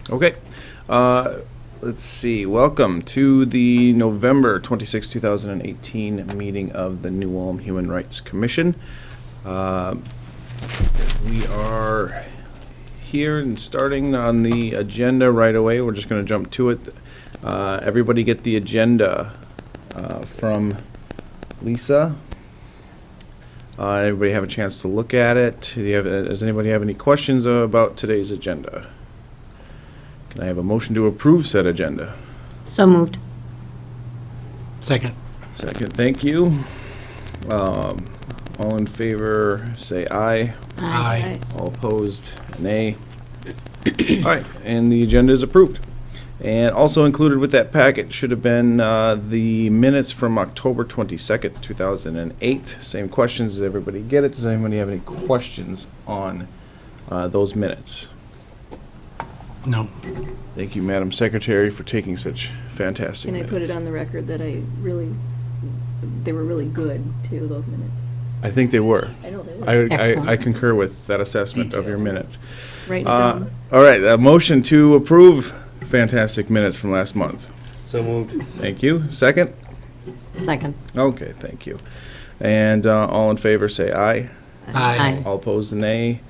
Okay. Let's see. Welcome to the November 26, 2018 meeting of the New Ulm Human Rights Commission. We are here and starting on the agenda right away. We're just going to jump to it. Everybody get the agenda from Lisa. Everybody have a chance to look at it. Does anybody have any questions about today's agenda? Can I have a motion to approve said agenda? So moved. Second. Second, thank you. All in favor, say aye. Aye. All opposed, nay. All right, and the agenda is approved. And also included with that packet should have been the minutes from October 22nd, 2008. Same questions. Does everybody get it? Does anybody have any questions on those minutes? No. Thank you, Madam Secretary, for taking such fantastic And I minutes. put it on the record that they were really good, too, those minutes. I think they were. I know they were. Excellent. I concur with that assessment of your minutes. Write it down. All right, a motion to approve fantastic minutes from last month. So moved. Thank you. Second? Second. Okay, thank you. And all in favor, say aye. Aye. All opposed, nay.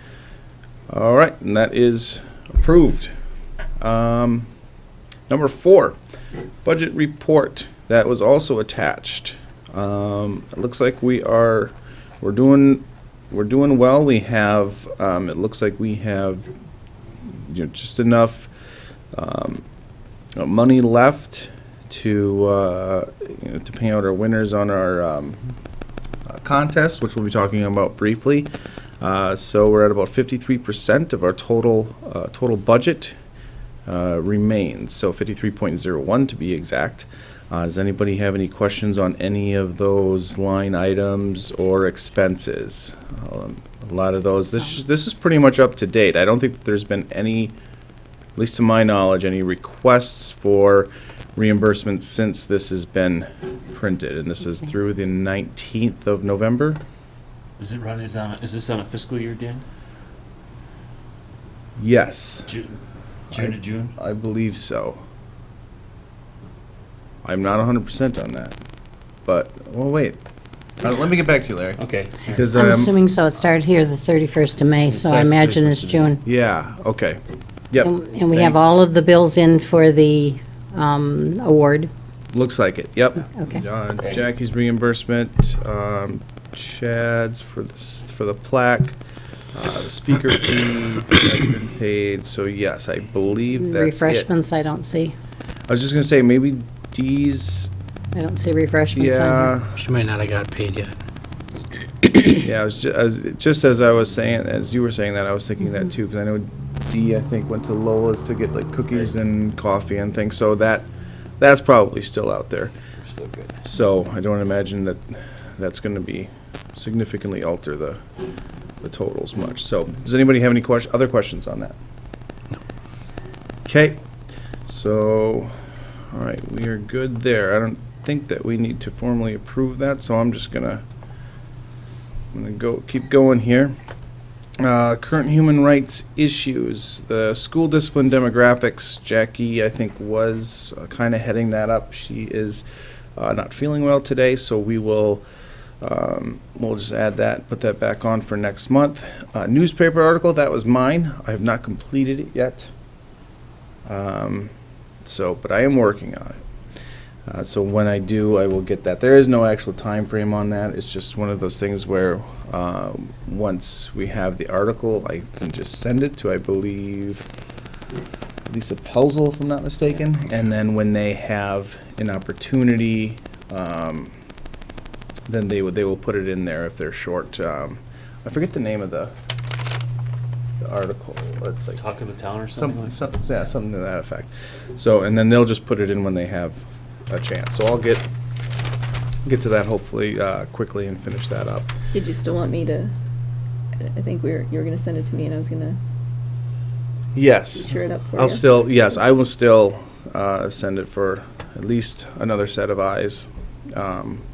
All right, and that is approved. Number 4, budget report. That was also attached. It looks like we're doing well. We have it looks like we have just enough money left to to pay out our winners on our contest, which we'll be talking about briefly. So we're at about 53% of our total budget remains. So 53.01 to be exact. Does anybody have any questions on any of those line items or expenses? A lot of those. This is pretty much up to date. I don't think that there's been any, at least to my knowledge, any requests for reimbursement since this has been printed, and this is through the 19th of November. Is this on a fiscal year, Dan? Yes, June to June? I believe so. I'm not 100% on that, but, well, wait. Let me get back to you, Larry. Okay. Because I'm assuming so. It started here the 31st of May, so I starts imagine it's 31st of June. yeah, okay. Yep. And we have all of the bills in for the award. Looks like it, yep. Okay. Okay. Jackie's reimbursement, Chad's for the plaque, the speaker fee has been paid, so yes, I believe that's it. Refreshments, I don't see. I was just gonna say, maybe D's, I don't see refreshments on yeah, She might not have got paid yet. yeah, I was just as I was saying, as you were saying that, I was thinking that too, because I know D, I think, went to Lola's to get like cookies and coffee and things, so that's probably still out there. Still good. So I don't imagine that that's going to be significantly alter the totals much. So does anybody have any other questions on that? No. Okay. So, all right, we are good there. I don't think that we need to formally approve that, so I'm gonna keep going here. Current human rights issues, the school discipline demographics. Jackie, I think, was kind of heading that up. She is not feeling well today, so we'll just add that, put that back on for next month. Newspaper article, that was mine. I have not completed it yet. But I am working on it. So when I do, I will get that. There is no actual time frame on that. It's just one of those things where once we have the article, I can just send it to, I believe, Lisa Pelzel, if I'm not mistaken. And then when they have an opportunity, then they will put it in there if they're short. I forget the name of the article. It's like Talk of the town or something something to that effect. So, and then they'll just put it in when they have a chance. So I'll get to that hopefully quickly and finish that up. Did you still want me to, I think you were going to send it to me and I was going to Yes. feature it up for I will still send it for at least another set of eyes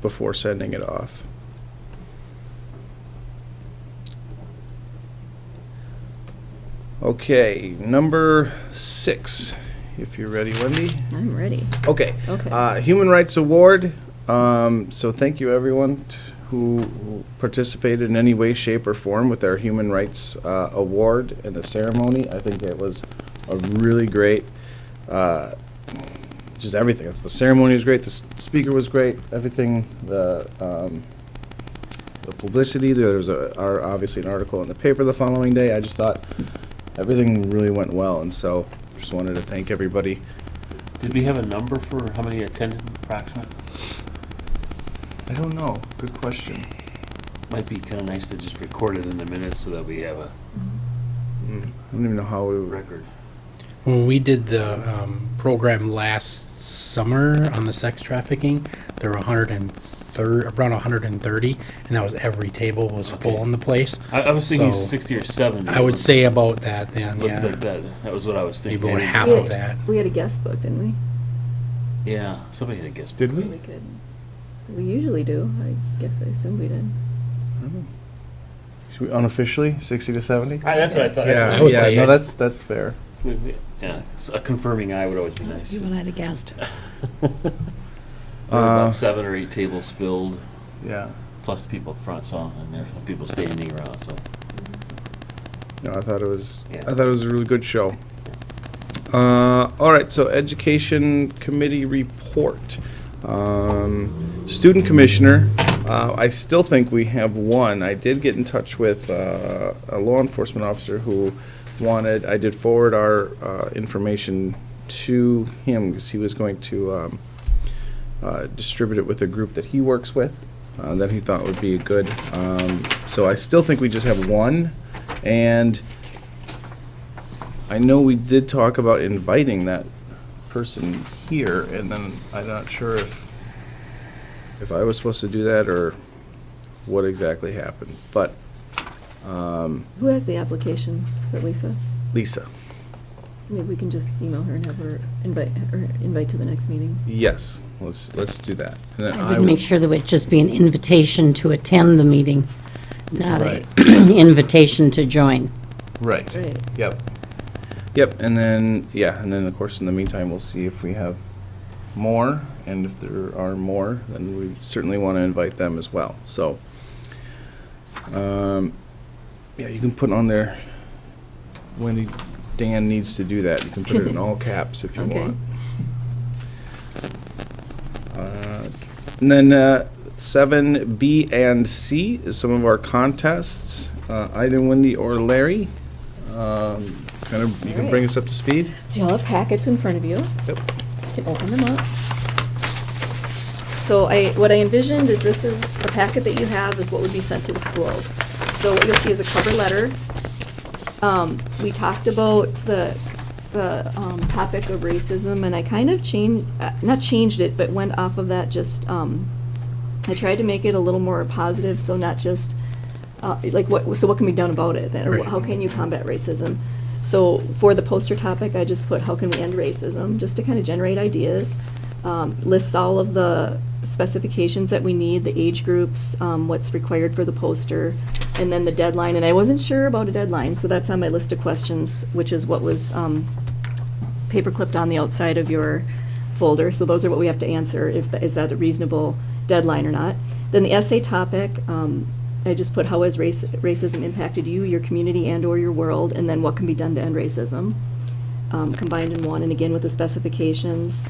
before sending it off. Okay, number 6, if you're ready, Wendy. I'm ready. Okay. Okay. Human Rights Award. So thank you, everyone who participated in any way, shape, or form with our Human Rights Award and the ceremony. I think it was a really great, just everything. The ceremony was great. The speaker was great. Everything. The publicity. There was obviously an article in the paper the following day. I just thought everything really went well, and so just wanted to thank everybody. Did we have a number for how many attended approximate? I don't know. Good question. Might be kind of nice to just record it in the minutes so that we have a I don't even know how we record. When we did the program last summer on the sex trafficking, there were around 130, and that was every table was full in the place. I was thinking So, 60 or 70. I would say about that then, But yeah. that was what I was thinking. Maybe about half Yeah. of that. We had a guest book, didn't we? Yeah, somebody had a guess. did So we? we could. We usually do. I guess I assume we did. Should we unofficially 60 to 70? That's what I thought. Yeah, I would yeah, say no, yes. that's fair. Yeah, so a confirming eye would always be nice. You and I'd have guessed. There were about 7 or 8 tables filled, Yeah. plus the people up front, so, and there were some people standing around, so. No, I thought it was. Yeah. I thought it was a really good show. All right, so Education Committee report. Student Commissioner. I still think we have one. I did get in touch with a law enforcement officer who wanted. I did forward our information to him because he was going to distribute it with a group that he works with that he thought would be good. So I still think we just have one, and I know we did talk about inviting that person here, and then I'm not sure if I was supposed to do that or what exactly happened, but Who has the application? Is that Lisa? Lisa, So maybe we can just email her and have her invite to the next meeting. yes, let's do that. And then I would will- make sure that it just be an invitation to attend the meeting, not Right. a invitation to join. Right. Right. Yep, and then of course in the meantime we'll see if we have more, and if there are more, then we certainly want to invite them as well. So, yeah, you can put on there. Wendy, Dan needs to do that. You can put it in all caps if you Okay. want. And then 7B and C is some of our contests. Either Wendy or Larry. You can bring us up to speed. So you'll have packets in front of you. Yep. You can open them up. So what I envisioned is this is, the packet that you have is what would be sent to the schools. So what you'll see is a cover letter. We talked about the topic of racism, and I kind of not changed it, but went off of that just, I tried to make it a little more positive, so not just, what can be done about it then, or Right. how can you combat racism? So for the poster topic, I just put, how can we end racism, just to kind of generate ideas. Lists all of the specifications that we need, the age groups, what's required for the poster, and then the deadline. And I wasn't sure about a deadline, so that's on my list of questions, which is what was paper clipped on the outside of your folder. So those are what we have to answer, is that a reasonable deadline or not. Then the essay topic, I just put, how has racism impacted you, your community, and/or your world, and then what can be done to end racism, combined in one, and again with the specifications.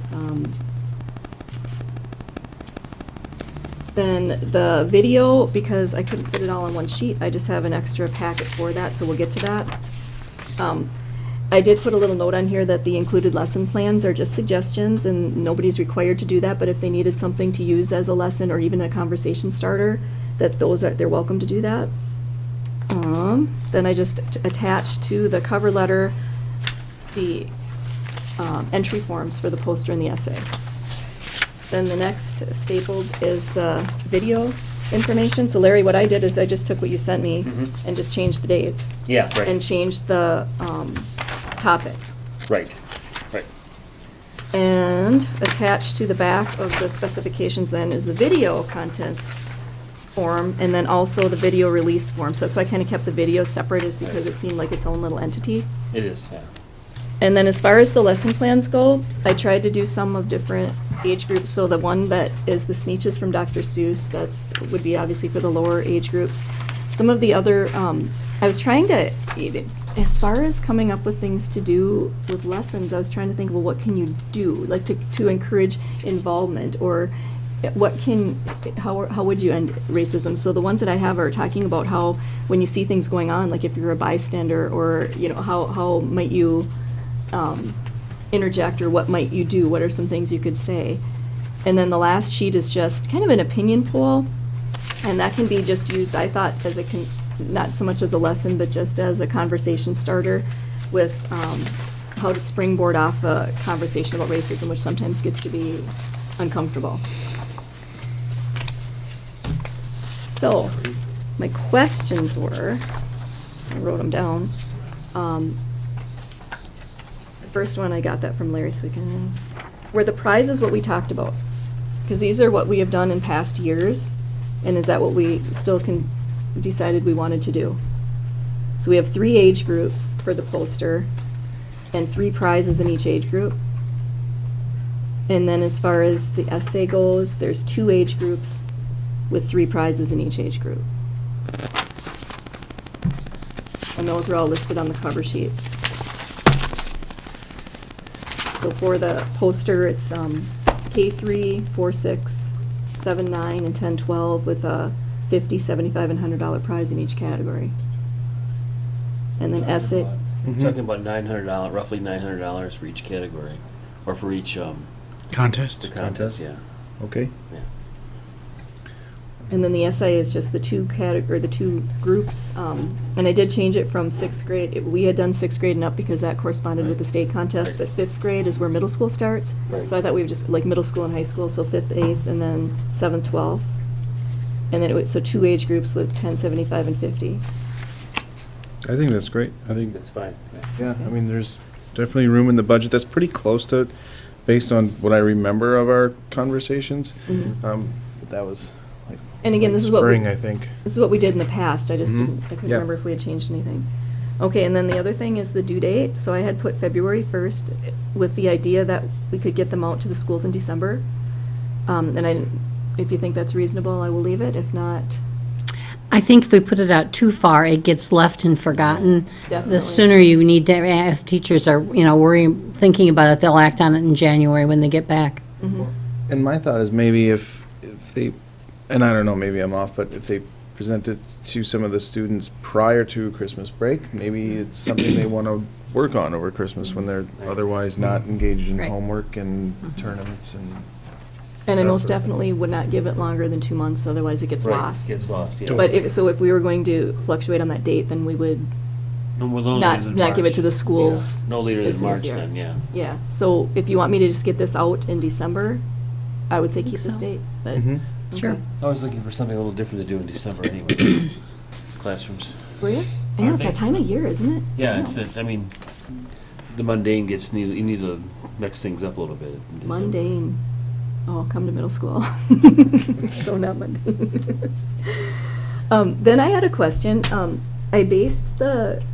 Then the video, because I couldn't fit it all on one sheet, I just have an extra packet for that, so we'll get to that. I did put a little note on here that the included lesson plans are just suggestions, and nobody's required to do that, but if they needed something to use as a lesson or even a conversation starter, they're welcome to do that. Then I just attached to the cover letter the entry forms for the poster and the essay. Then the next stapled is the video information. So Larry, what I did is I just took what you sent me and just changed the dates. Yeah, And changed the topic. Right. And attached to the back of the specifications then is the video contents form, and then also the video release form. So that's why I kind of kept the video separate, is because it seemed like its own little entity. It is, yeah. And then as far as the lesson plans go, I tried to do some of different age groups. So the one that is the Sneetches from Dr. Seuss, that's, would be obviously for the lower age groups. Some of the other, I was trying to, as far as coming up with things to do with lessons, I was trying to think, well, what can you do? Like to encourage involvement, or what can, how would you end racism? So the ones that I have are talking about how when you see things going on, like if you're a bystander, or, you know, how might you interject, or what might you do? What are some things you could say? And then the last sheet is just kind of an opinion poll, and that can be just used, I thought, as a, not so much as a lesson, but just as a conversation starter with how to springboard off a conversation about racism, which sometimes gets to be uncomfortable. So, my questions were, I wrote them down. The first one, I got that from Larry Swicken. Were the prizes what we talked about? Because these are what we have done in past years, and is that what we still decided we wanted to do? So we have 3 age groups for the poster, and 3 prizes in each age group. And then as far as the essay goes, there's 2 age groups with 3 prizes in each age group. And those are all listed on the cover sheet. So for the poster, it's K3, 4, 6, 7, 9, and 10, 12 with a $50, $75, and $100 prize in each category. And then essay. Talking about $900, roughly $900 for each category, or for each Contest. the contest. Yeah. Okay. Yeah. And then the essay is just the 2 the 2 groups. And I did change it from 6th grade. We had done 6th grade and up because that corresponded with the state contest, but 5th grade is where middle school starts. Right. So I thought we would just, like middle school and high school, so 5th, 8th, and then 7th, 12th. And then it was, so 2 age groups with 10, 75, and 50. I think that's great. I think, That's fine. yeah, I mean, there's definitely room in the budget. That's pretty close to, based on what I remember of our conversations. Mhm. But that was like. And again, this is what we- Spring, I think. This is what we did in the past, I just Mhm. didn't, I couldn't Yeah. remember if we had changed anything. Okay, and then the other thing is the due date, so I had put February 1st with the idea that we could get them out to the schools in December. And I, if you think that's reasonable, I will leave it, if not, I think if we put it out too far, it gets left and forgotten. Definitely. The sooner you need to, if teachers are, worrying, thinking about it, they'll act on it in January when they get back. And my thought is maybe if they, and I don't know, maybe I'm off, but if they present it to some of the students prior to Christmas break, maybe it's something they want to work on over Christmas when they're otherwise not engaged in Right. homework and tournaments and. and I that most sort of thing. definitely would not give it longer than 2 months, otherwise it gets Right, lost. Gets lost. Yeah. But if we were going to fluctuate on that date, then we would, No later not than give it March. to the schools Yeah. No later as than soon as March we are. then. Yeah. yeah. So if you want me to just get this out in December, I would say keep Think this so. date, but. Mhm. Sure. okay. I was looking for something a little different to do in December anyway. Classrooms. Were you? I know, it's that time of year, isn't it? Yeah, I it's know. that. I mean, the mundane gets you need to mix things up a little bit. In December. Mundane. Oh, come to middle school. So not mundane. Then I had a question. I based the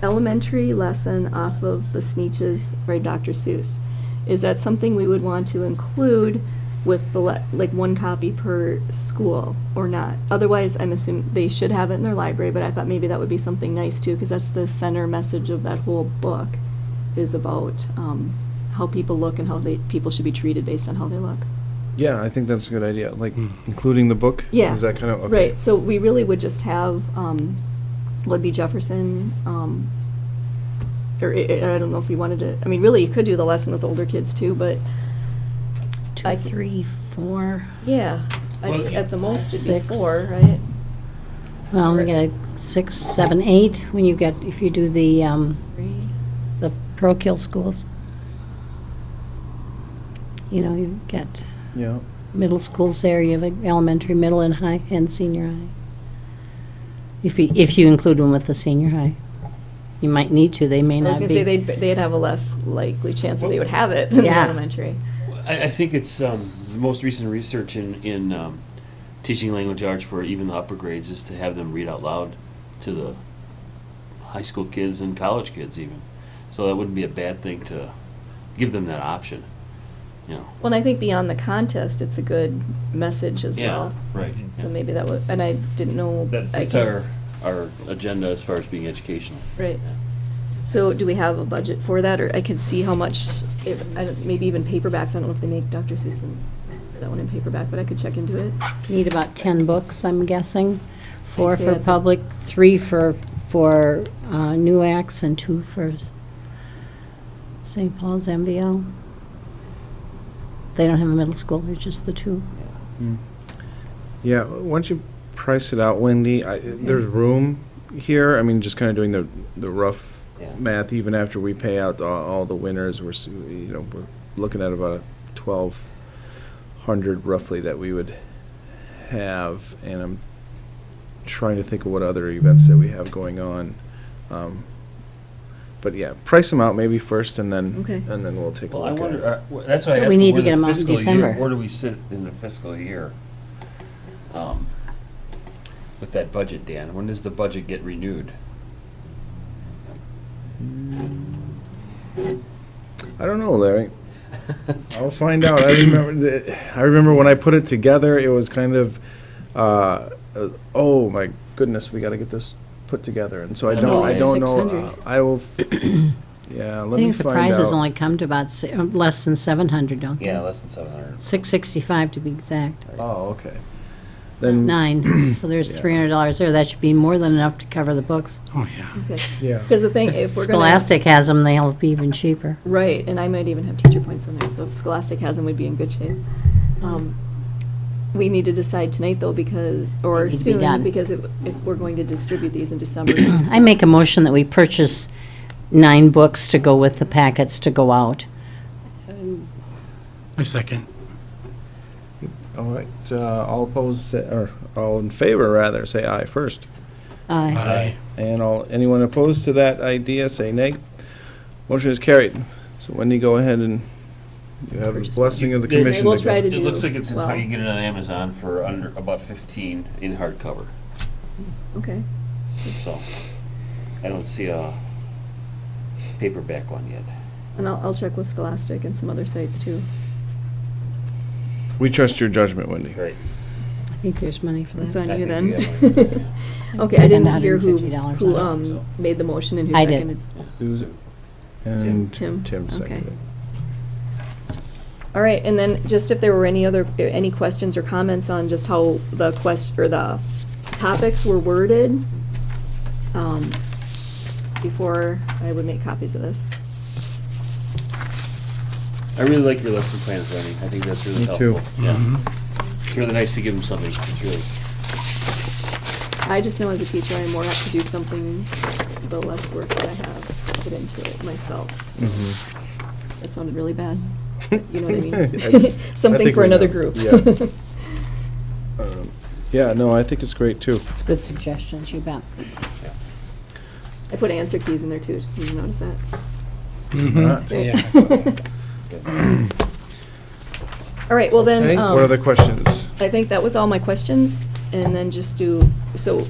elementary lesson off of the Sneetches by Dr. Seuss. Is that something we would want to include with the, like, 1 copy per school or not? Otherwise, I'm assuming they should have it in their library, but I thought maybe that would be something nice too, because that's the center message of that whole book, is about how people look and how people should be treated based on how they look. Yeah, I think that's a good idea, like including the book? Yeah. Is that kind of, okay. Right, so we really would just have, would be Jefferson, or I don't know if we wanted to, I mean, really, you could do the lesson with older kids too, but 2, 3, 4. yeah, Well, at the most it'd be 6. 4, right? Well, we got 6, 7, 8, when you get, if you do the 3. parochial schools. You get Yeah. middle schools there, you have elementary, middle, and high, and senior high. If you include them with the senior high. You might need to, they may I not was be. gonna say, they'd have a less likely chance that they would have it than the Yeah. elementary. I think it's the most recent research in teaching language arts for even the upper grades is to have them read out loud to the high school kids and college kids even. So that wouldn't be a bad thing to give them that option, you know. Well, and I think beyond the contest, it's a good message as well. Right. So maybe that would, and I didn't know. That I fits can't- our agenda as far as being educational. Right. So do we have a budget for that, or I could see how much, maybe even paperbacks, I don't know if they make Dr. Seuss that one in paperback, but I could check into it. Need about 10 books, I'm guessing. 4 I'd say for that- public, 3 for new acts, and 2 for St. Paul's MVL. They don't have a middle school, there's just the 2. Yeah, once you price it out, Wendy, there's room here. I mean, just kind of doing the rough Yeah. math, even after we pay out all the winners, we're looking at about 1,200 roughly that we would have, and I'm trying to think of what other events that we have going on. But yeah, price them out maybe first, and then Okay. we'll take a Well, I look at wonder, it. that's why I But asked we them need to where get the 'em out in fiscal year, December. where do we sit in the fiscal year? With that budget, Dan, when does the budget get renewed? I don't know, Larry. I'll find out. I remember when I put it together, it was kind of, oh my goodness, we got to get this put together, and so I don't know. 600. I will. Yeah, I let me think the find prizes out. only come to about less than 700, don't they? Yeah, less than 700. 665 to be exact. Oh, okay. Then 9, so there's Yeah. $300 there. That should be more than enough to cover the books. Oh, yeah. Okay. Yeah. Because the thing, if we're gonna. Scholastic has them, they'll be even cheaper. Right, and I might even have teacher points in there, so if Scholastic has them, we'd be in good shape. We need to decide tonight, though, because, or They need to be soon, done. because if we're going to distribute these in December. I make a motion that we purchase 9 books to go with the packets to go out. A second. All right. All opposed, or all in favor, rather, say aye first. Aye. And anyone opposed to that idea, say nay. Motion is carried. So Wendy, go ahead and you have the Purchase blessing of the ones. commission. We'll to try go. to It do. looks like it's how well. you get it on Amazon for under about 15 in hardcover. Okay. So I don't see a paperback one yet. And I'll check with Scholastic and some other sites, too. We trust your judgment, Wendy. Right. I think there's money for It's that. on I you think then. we have money. Okay, I didn't Spend hear who $150 on it, so. made the motion and who I did. seconded. Sue and Tim. Tim Okay. seconded. All right, and then just if there were any questions or comments on just how the the topics were worded, before I would make copies of this. I really like your lesson plans, Lenny. I think that's really Me too. helpful. Yeah. It's really nice to give them something. It's really. I just know as a teacher, I'm more apt to do something, the less work that I have put into it myself. So Mm-hmm. that sounded really bad. You know what I mean? I Something think for we another know. group. Yeah. Yeah, no, I think it's great too. It's good suggestions, you bet. I put answer keys in there too. Did you notice that? Ah. Yeah. I saw that. All right, well then. Okay, what other questions? I think that was all my questions, and then just do, so, good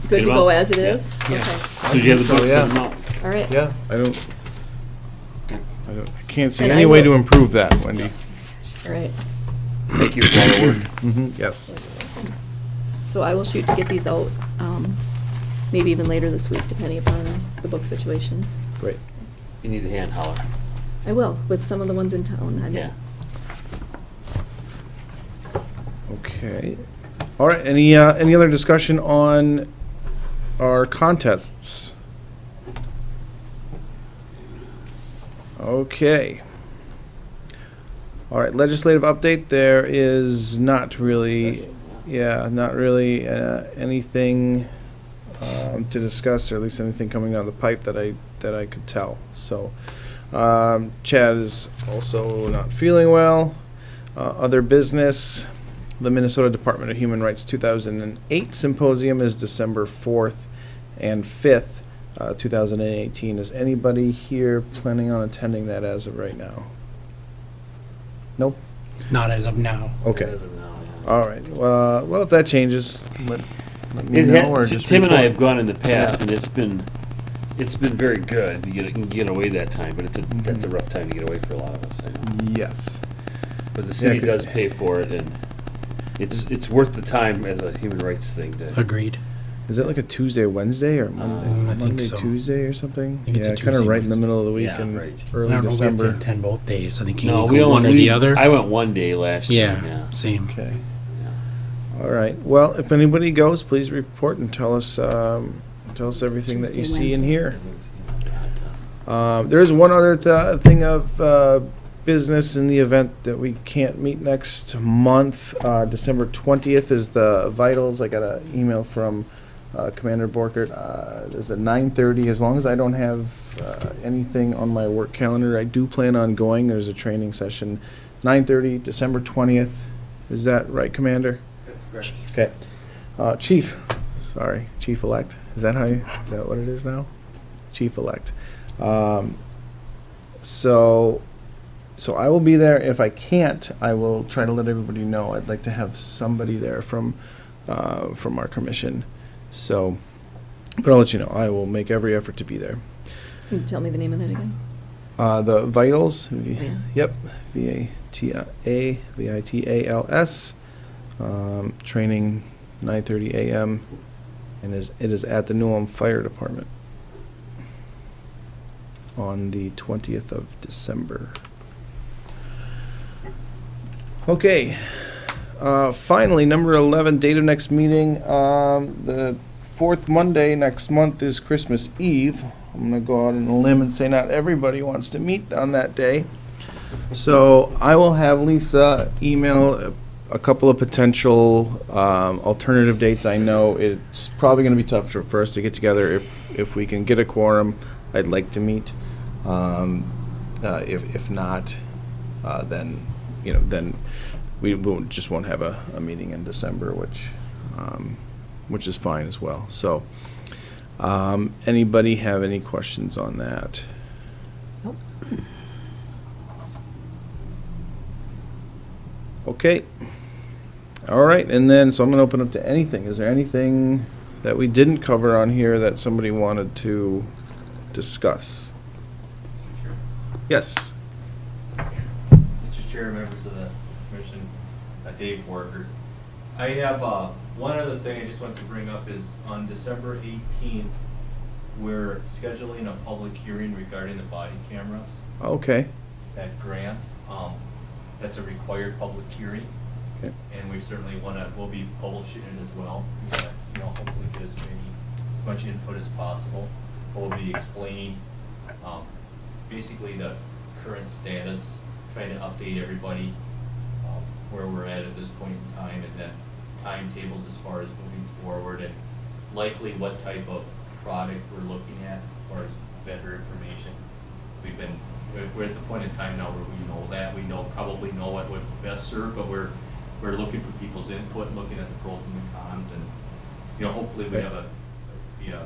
Get to 'em go out? as it Yeah. is? Yes. Okay. So did you have the Oh, books yeah. sent out? All right. Yeah, I can't see And any I way will- to improve that, Wendy. All right. Thank you for all the work. Mhm, yes. So I will shoot to get these out, maybe even later this week, depending upon the book situation. Great. You need a hand holler. I will, with some of the ones in town. Yeah. Okay. All right, any other discussion on our contests? Okay. All right, legislative update, there is not really, anything to discuss, or at least anything coming down the pipe that I could tell. So, Chad is also not feeling well. Other business, the Minnesota Department of Human Rights 2008 Symposium is December 4th and 5th, 2018. Is anybody here planning on attending that as of right now? Nope? Not as of now. Okay. As of now, yeah. All right. Well, if that changes, let me know or just Tim and I report. have gone in the past, Yeah. and it's been very good. You can get away that time, but that's a rough time to get away for a lot of us. I know. Yes. But the city 'cause- does pay for it, and it's worth the time as a human rights thing to. Agreed. Is it like a Tuesday, Wednesday, or Monday? I think Monday, so. Tuesday, or something? I think it's a yeah, kind of Tuesday, right in the Wednesday. middle of the week Yeah, in right. I early don't know if we have to December. attend both days. I think you No, can we go one or only. the other. I went one day last year. Yeah, Yeah. same. Okay. All right. Well, if anybody goes, please report and tell us everything that you Tuesday, see and Wednesday. hear. There is one other thing of business in the event that we can't meet next month. December 20th is the vitals. I got an email from Commander Borkert. There's a 9:30. As long as I don't have anything on my work calendar, I do plan on going. There's a training session, 9:30, December 20th. Is that right, Commander? Okay. Chief, sorry, Chief-elect. Is that what it is now? Chief-elect. So I will be there. If I can't, I will try to let everybody know. I'd like to have somebody there from our commission. So, but I'll let you know. I will make every effort to be there. Can you tell me the name of that again? The Vitals. Yeah. Yep. VITALS. Training 9:30 a.m. and it is at the New Ulm Fire Department on the 20th of December. Okay. Finally, number 11, date of next meeting. The fourth Monday next month is Christmas Eve. I'm going to go out on a limb and say not everybody wants to meet on that day. So I will have Lisa email a couple of potential alternative dates. I know it's probably going to be tough for us to get together. If we can get a quorum, I'd like to meet. If not, then we won't have a meeting in December, which is fine as well. So, anybody have any questions on that? Nope. Okay. All right, and then, so I'm gonna open up to anything. Is there anything that we didn't cover on here that somebody wanted to discuss? Yes. Mr. Chair, members of the commission, Dave Worker. I have one other thing I just want to bring up is on December 18th, we're scheduling a public hearing regarding the body cameras, Okay. that grant. That's a required public hearing. Okay. And we certainly we'll be publishing it as well. Hopefully get as much input as possible. We'll be explaining, basically the current status, trying to update everybody, where we're at this point in time, and then timetables as far as moving forward, and likely what type of product we're looking at as far as vendor information. We're at the point in time now where we know that, probably know what would best serve, but we're looking for people's input, looking at the pros and the cons, and, hopefully we have be a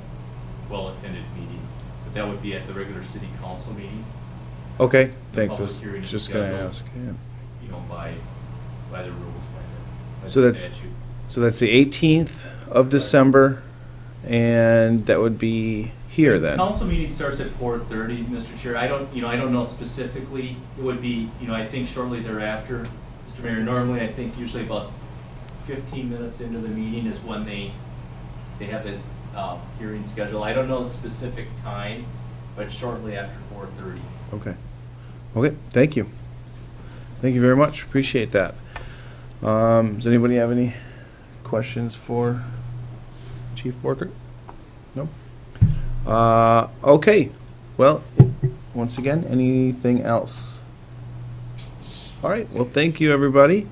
well-attended meeting. But that would be at the regular city council meeting, Okay, The thanks. I public was hearing is just gonna scheduled. ask, yeah. by the rules, by So the that's- statute. So that's the 18th of December, and that would be here then? Council meeting starts at 4:30, Mr. Chair. I don't know specifically. It would be, I think shortly thereafter, Mr. Mayor. Normally, I think usually about 15 minutes into the meeting is when they have the hearing schedule. I don't know the specific time, but shortly after 4:30. Okay. Okay, thank you. Thank you very much, appreciate that. Does anybody have any questions for Chief Borkert? No? Okay, well, once again, anything else? All right, well, thank you, everybody.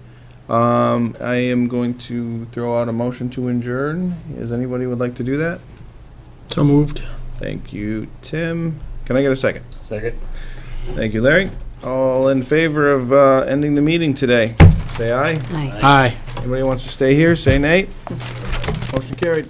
I am going to throw out a motion to adjourn. Does anybody would like to do that? So moved. Thank you, Tim. Can I get a second? Second. Thank you, Larry. All in favor of ending the meeting today, say aye. Aye. Aye. Anybody wants to stay here, say nay. Motion carried.